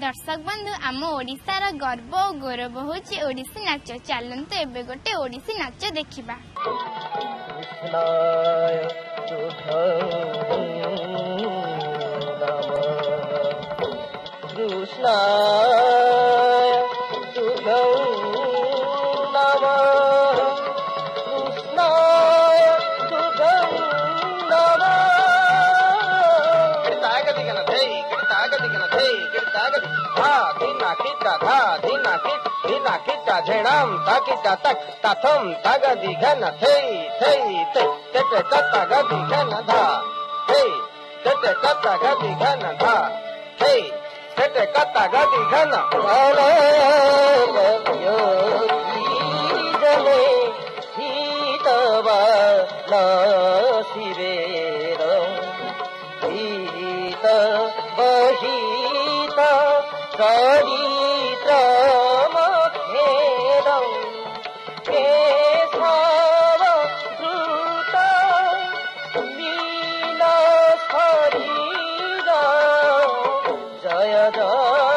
दर्शक बंधु आम ओडिशार गर्व और गौरव होची ओडिसी नाच। चलंतु एबे गोटे ओडिसी नाच देखिबा। झेड़ाम ताकिटा तक तथम तगदि घन थै थै तै तटे तत्ता गदि घन धा थै तटे तत्ता गदि घन धा थै तटे तत्ता गदि घन अरे यो जने हितवा न सिरेर हित बहित चरित्र जय जय